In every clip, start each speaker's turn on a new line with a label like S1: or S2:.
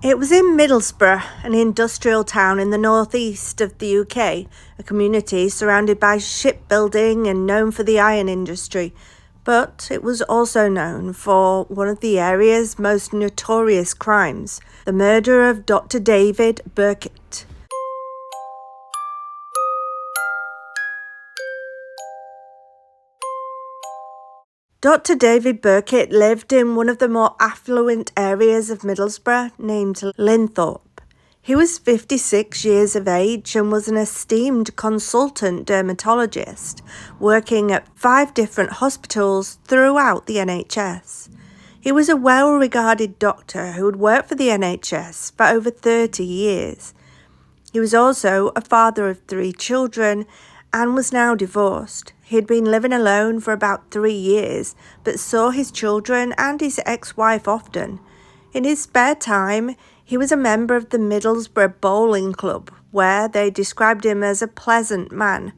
S1: It was in Middlesbrough, an industrial town in the northeast of the UK, a community surrounded by shipbuilding and known for the iron industry. But it was also known for one of the area's most notorious crimes, the murder of Dr. David Birkett. Dr. David Burkett lived in one of the more affluent areas of Middlesbrough named Linthorpe. He was 56 years of age and was an esteemed consultant dermatologist working at 5 different hospitals throughout the NHS. He was a well-regarded doctor who had worked for the NHS for over 30 years. He was also a father of 3 children and was now divorced. He had been living alone for about 3 years, but saw his children and his ex-wife often. In his spare time, he was a member of the Middlesbrough Bowling Club, where they described him as a pleasant man.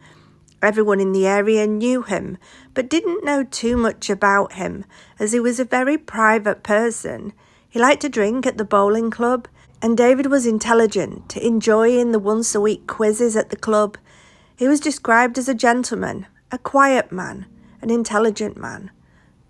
S1: Everyone in the area knew him, but didn't know too much about him, as he was a very private person. He liked to drink at the bowling club, and David was intelligent, enjoying the once-a-week quizzes at the club. He was described as a gentleman, a quiet man, an intelligent man.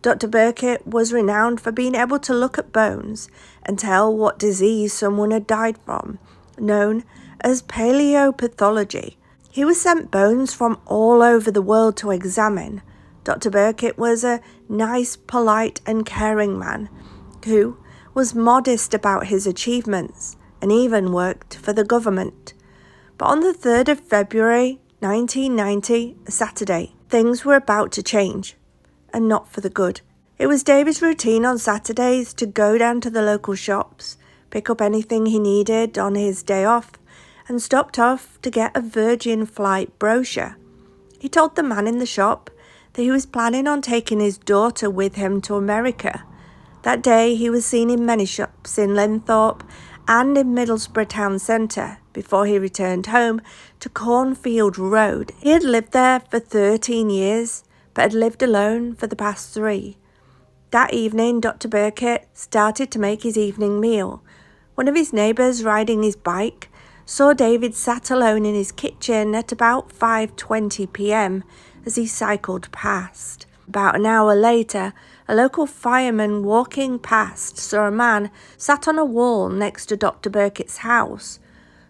S1: Dr. Birkett was renowned for being able to look at bones and tell what disease someone had died from, known as paleopathology. He was sent bones from all over the world to examine. Dr. Birkett was a nice, polite and caring man who was modest about his achievements and even worked for the government. But on the 3rd of February 1990, a Saturday, things were about to change, and not for the good. It was David's routine on Saturdays to go down to the local shops, pick up anything he needed on his day off, and stopped off to get a Virgin flight brochure. He told the man in the shop that he was planning on taking his daughter with him to America. That day he was seen in many shops in Linthorpe and in Middlesbrough town centre before he returned home to Cornfield Road. He had lived there for 13 years, but had lived alone for the past 3. That evening, Dr. Birkett started to make his evening meal. One of his neighbours riding his bike saw David sat alone in his kitchen at about 5:20 p.m. as he cycled past. About an hour later, a local fireman walking past saw a man sat on a wall next to Dr. Birkett's house.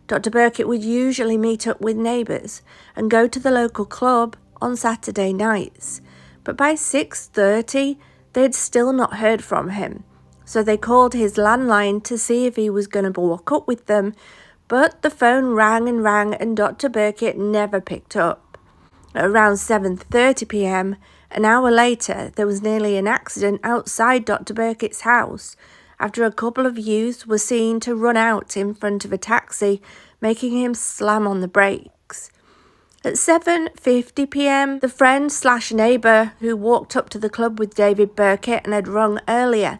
S1: Dr. Birkett would usually meet up with neighbours and go to the local club on Saturday nights, but by 6:30 they had still not heard from him, so they called his landline to see if he was going to walk up with them, but the phone rang and Dr. Birkett never picked up. At around 7:30 p.m, an hour later, there was nearly an accident outside Dr. Birkett's house after a couple of youths were seen to run out in front of a taxi, making him slam on the brakes. At 7:50 p.m, the friend/neighbour who walked up to the club with David Birkett and had rung earlier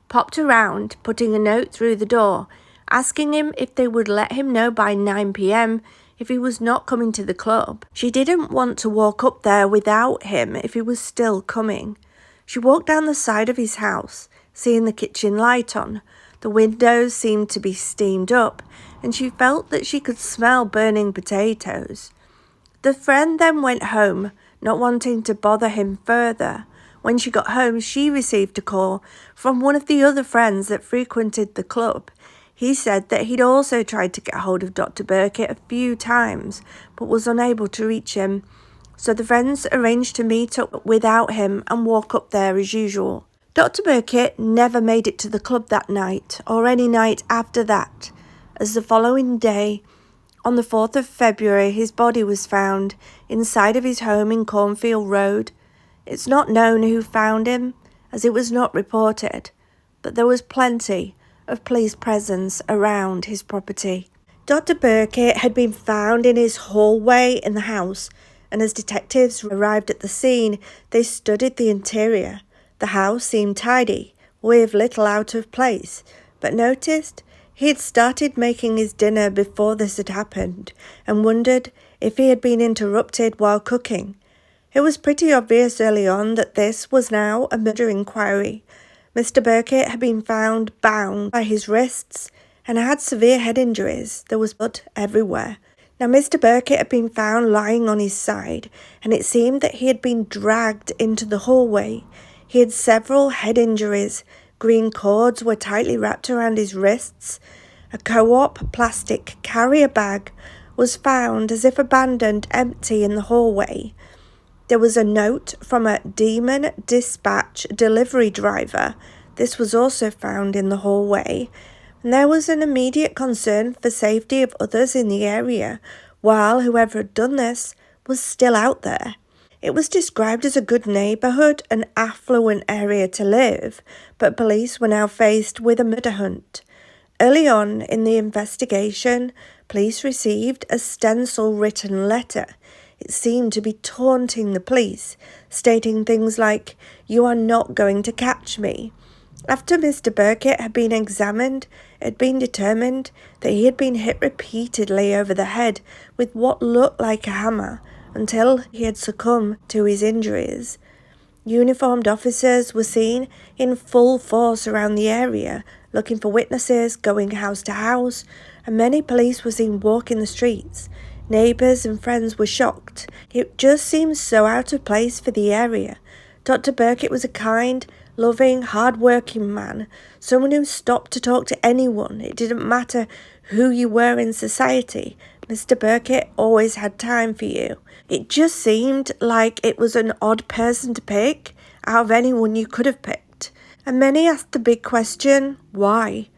S1: popped around, putting a note through the door, asking him if they would let him know by 9 p.m, if he was not coming to the club. She didn't want to walk up there without him if he was still coming. She walked down the side of his house, seeing the kitchen light on. The windows seemed to be steamed up, and she felt that she could smell burning potatoes. The friend then went home, not wanting to bother him further. When she got home, she received a call from one of the other friends that frequented the club. He said that he'd also tried to get hold of Dr. Birkett a few times, but was unable to reach him. So the friends arranged to meet up without him and walk up there as usual. Dr. Birkett never made it to the club that night, or any night after that, as the following day, on the 4th of February, his body was found inside of his home in Cornfield Road. It's not known who found him, as it was not reported, but there was plenty of police presence around his property. Dr. Birkett had been found in his hallway in the house, and as detectives arrived at the scene, they studied the interior. The house seemed tidy, with little out of place, but noticed he had started making his dinner before this had happened, and wondered if he had been interrupted while cooking. It was pretty obvious early on that this was now a murder inquiry. Mr. Burkett had been found bound by his wrists and had severe head injuries. There was blood everywhere. Now, Mr. Burkett had been found lying on his side, and it seemed that he had been dragged into the hallway. He had several head injuries. Green cords were tightly wrapped around his wrists. A co-op plastic carrier bag was found as if abandoned, empty in the hallway. There was a note from a Demon Dispatch delivery driver. This was also found in the hallway. And there was an immediate concern for safety of others in the area, while whoever had done this was still out there. It was described as a good neighbourhood, an affluent area to live, but police were now faced with a murder hunt. Early on in the investigation, police received a stencil-written letter. It seemed to be taunting the police, stating things like, "You are not going to catch me." After Mr. Burkett had been examined, it had been determined that he had been hit repeatedly over the head with what looked like a hammer until he had succumbed to his injuries. Uniformed officers were seen in full force around the area, looking for witnesses, going house to house, and many police were seen walking the streets. Neighbours and friends were shocked. It just seemed so out of place for the area. Dr. Birkett was a kind, loving, hard-working man, someone who stopped to talk to anyone. It didn't matter who you were in society. Mr. Burkett always had time for you. It just seemed like it was an odd person to pick out of anyone you could have picked. And many asked the big question, why?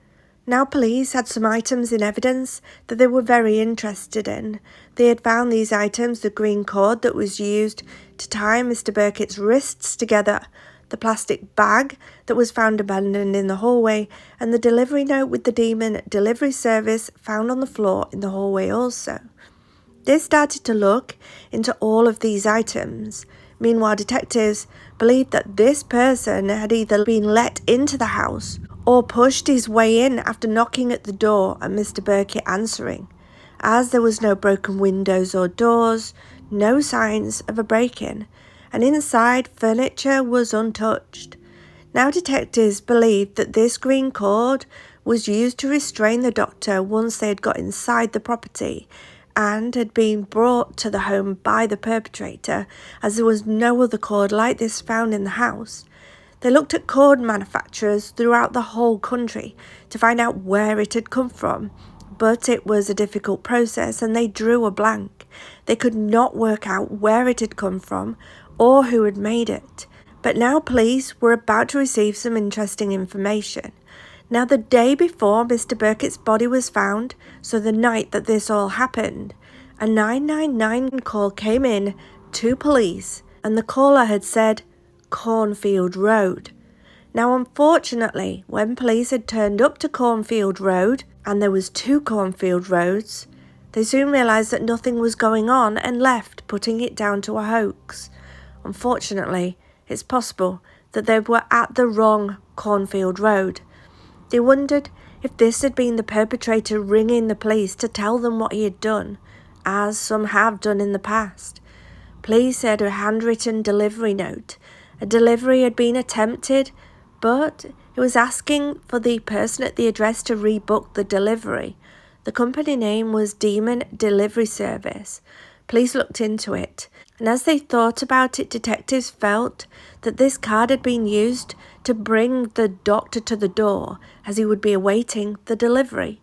S1: Now police had some items in evidence that they were very interested in. They had found these items, the green cord that was used to tie Mr. Burkett's wrists together, the plastic bag that was found abandoned in the hallway, and the delivery note with the Demon delivery service found on the floor in the hallway also. They started to look into all of these items. Meanwhile, detectives believed that this person had either been let into the house or pushed his way in after knocking at the door and Mr. Burkett answering. As there was no broken windows or doors, no signs of a break-in, and inside furniture was untouched. Now detectives believed that this green cord was used to restrain the doctor once they had got inside the property and had been brought to the home by the perpetrator, as there was no other cord like this found in the house. They looked at cord manufacturers throughout the whole country to find out where it had come from, but it was a difficult process and they drew a blank. They could not work out where it had come from or who had made it. But now police were about to receive some interesting information. Now, the day before Mr. Burkett's body was found, so the night that this all happened, a 999 call came in to police, and the caller had said Cornfield Road. Now, unfortunately, when police had turned up to Cornfield Road, and there was 2 Cornfield Roads, they soon realised that nothing was going on and left, putting it down to a hoax. Unfortunately, it's possible that they were at the wrong Cornfield Road. They wondered if this had been the perpetrator ringing the police to tell them what he had done, as some have done in the past. Police had a handwritten delivery note. A delivery had been attempted, but it was asking for the person at the address to rebook the delivery. The company name was Demon Delivery Service. Police looked into it, and as they thought about it, detectives felt that this card had been used to bring the doctor to the door as he would be awaiting the delivery.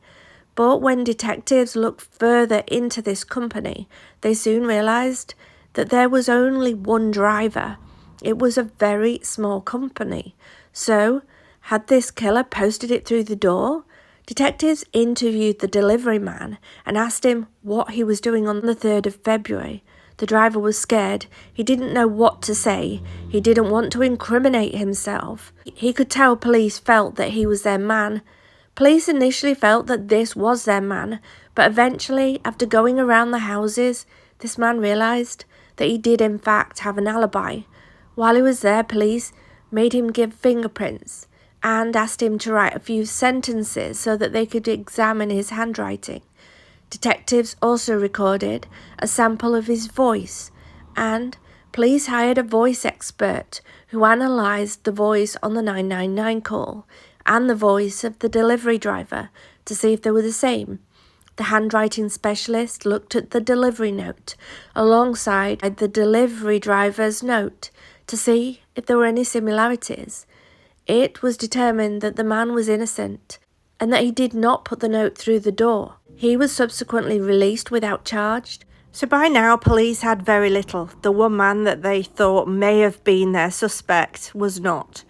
S1: But when detectives looked further into this company, they soon realised that there was only one driver. It was a very small company. So, had this killer posted it through the door? Detectives interviewed the delivery man and asked him what he was doing on the 3rd of February. The driver was scared. He didn't know what to say. He didn't want to incriminate himself. He could tell police felt that he was their man. Police initially felt that this was their man, but eventually, after going around the houses, this man realised that he did in fact have an alibi. While he was there, police made him give fingerprints and asked him to write a few sentences so that they could examine his handwriting. Detectives also recorded a sample of his voice, and police hired a voice expert who analysed the voice on the 999 call and the voice of the delivery driver to see if they were the same. The handwriting specialist looked at the delivery note alongside the delivery driver's note to see if there were any similarities. It was determined that the man was innocent and that he did not put the note through the door. He was subsequently released without charge. So by now, police had very little. The one man that they thought may have been their suspect was not.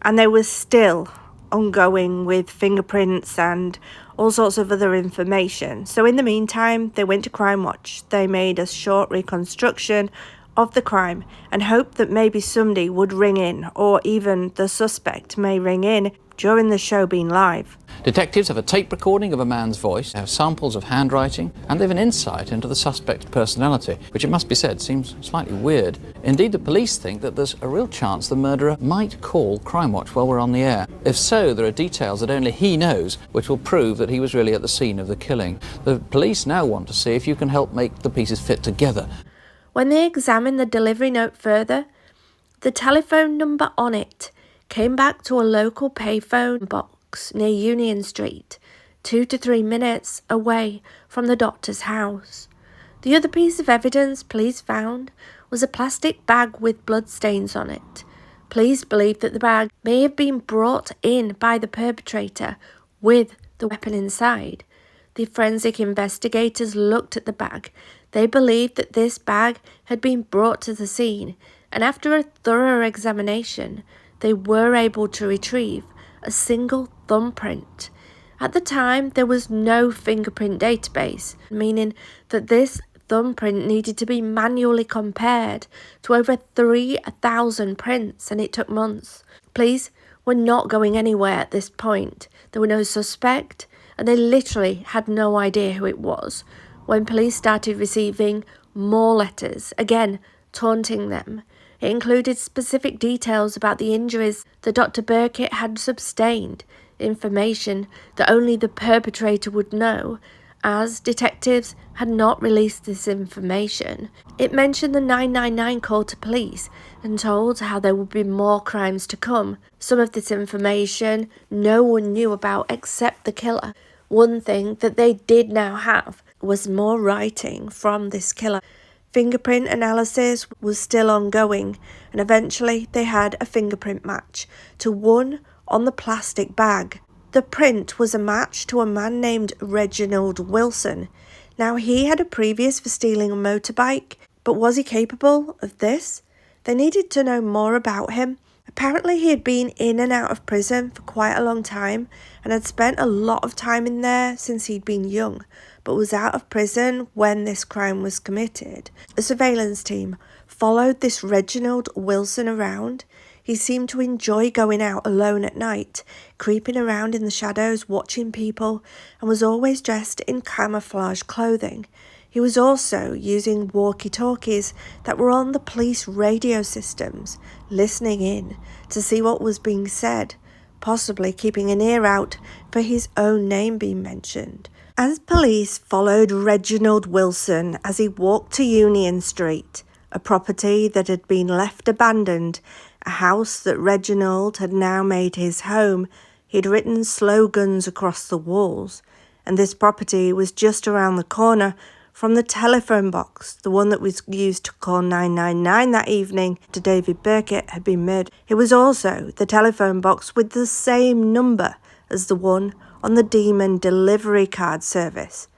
S1: And they were still ongoing with fingerprints and all sorts of other information. So in the meantime, they went to Crime Watch. They made a short reconstruction of the crime and hoped that maybe somebody would ring in, or even the suspect may ring in during the show being live.
S2: Detectives have a tape recording of a man's voice, they have samples of handwriting, and they have an insight into the suspect's personality, which, it must be said, seems slightly weird. Indeed, the police think that there's a real chance the murderer might call Crime Watch while we're on the air. If so, there are details that only he knows, which will prove that he was really at the scene of the killing. The police now want to see if you can help make the pieces fit together.
S1: When they examined the delivery note further, the telephone number on it came back to a local payphone box near Union Street, 2 to 3 minutes away from the doctor's house. The other piece of evidence police found was a plastic bag with bloodstains on it. Police believe that the bag may have been brought in by the perpetrator with the weapon inside. The forensic investigators looked at the bag. They believed that this bag had been brought to the scene, and after a thorough examination, they were able to retrieve a single thumbprint. At the time, there was no fingerprint database, meaning that this thumbprint needed to be manually compared to over 3,000 prints, and it took months. Police were not going anywhere at this point. There were no suspect, and they literally had no idea who it was when police started receiving more letters, again taunting them. It included specific details about the injuries that Dr. Birkett had sustained, information that only the perpetrator would know, as detectives had not released this information. It mentioned the 999 call to police and told how there would be more crimes to come. Some of this information no one knew about except the killer. One thing that they did now have was more writing from this killer. Fingerprint analysis was still ongoing, and eventually they had a fingerprint match to one on the plastic bag. The print was a match to a man named Reginald Wilson. Now, he had a previous for stealing a motorbike, but was he capable of this? They needed to know more about him. Apparently, he had been in and out of prison for quite a long time and had spent a lot of time in there since he'd been young, but was out of prison when this crime was committed. A surveillance team followed this Reginald Wilson around. He seemed to enjoy going out alone at night, creeping around in the shadows, watching people, and was always dressed in camouflage clothing. He was also using walkie-talkies that were on the police radio systems, listening in to see what was being said, possibly keeping an ear out for his own name being mentioned. As police followed Reginald Wilson as he walked to Union Street, a property that had been left abandoned, a house that Reginald had now made his home, he'd written slogans across the walls, and this property was just around the corner from the telephone box, the one that was used to call 999 that evening to David Burkett had been murdered. It was also the telephone box with the same number as the one on the Demon delivery card service.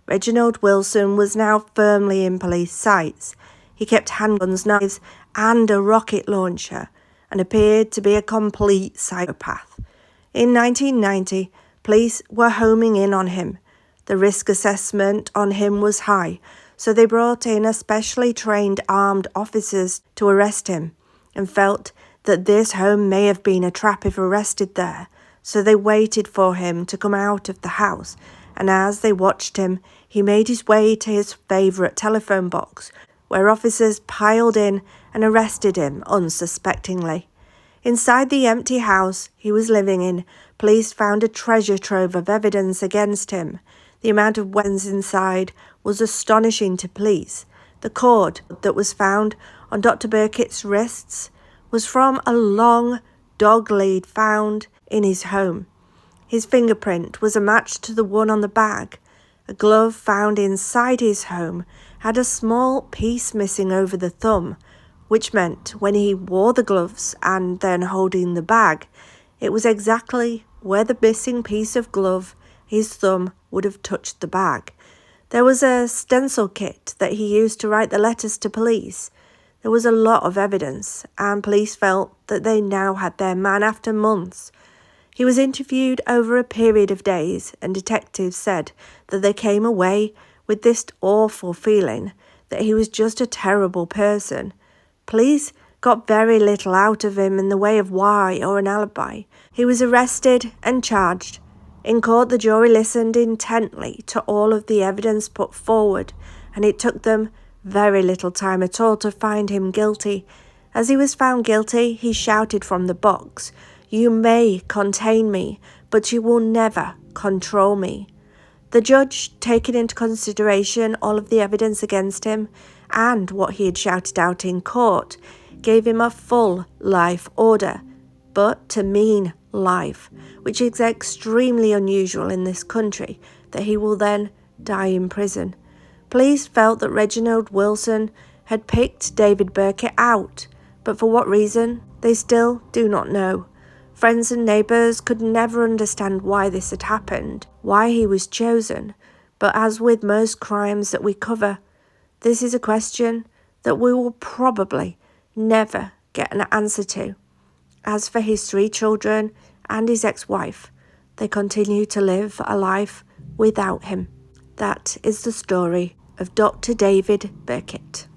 S1: Reginald Wilson was now firmly in police sights. He kept handguns, knives, and a rocket launcher, and appeared to be a complete psychopath. In 1990, police were homing in on him. The risk assessment on him was high, so they brought in a specially trained armed officers to arrest him, and felt that this home may have been a trap if arrested there, so they waited for him to come out of the house, and as they watched him, he made his way to his favourite telephone box, where officers piled in and arrested him unsuspectingly. Inside the empty house he was living in, police found a treasure trove of evidence against him. The amount of weapons inside was astonishing to police. The cord that was found on Dr. Birkett's wrists was from a long dog lead found in his home. His fingerprint was a match to the one on the bag. A glove found inside his home had a small piece missing over the thumb, which meant when he wore the gloves and then holding the bag, it was exactly where the missing piece of glove, his thumb, would have touched the bag. There was a stencil kit that he used to write the letters to police. There was a lot of evidence, and police felt that they now had their man after months. He was interviewed over a period of days, and detectives said that they came away with this awful feeling that he was just a terrible person. Police got very little out of him in the way of why or an alibi. He was arrested and charged. In court, the jury listened intently to all of the evidence put forward, and it took them very little time at all to find him guilty. As he was found guilty, he shouted from the box, "You may contain me, but you will never control me." The judge, taking into consideration all of the evidence against him and what he had shouted out in court, gave him a full life order, but to mean life, which is extremely unusual in this country, that he will then die in prison. Police felt that Reginald Wilson had picked David Burkett out, but for what reason, they still do not know. Friends and neighbours could never understand why this had happened, why he was chosen, but as with most crimes that we cover, this is a question that we will probably never get an answer to. As for his 3 children and his ex-wife, they continue to live a life without him. That is the story of Dr. David Birkett.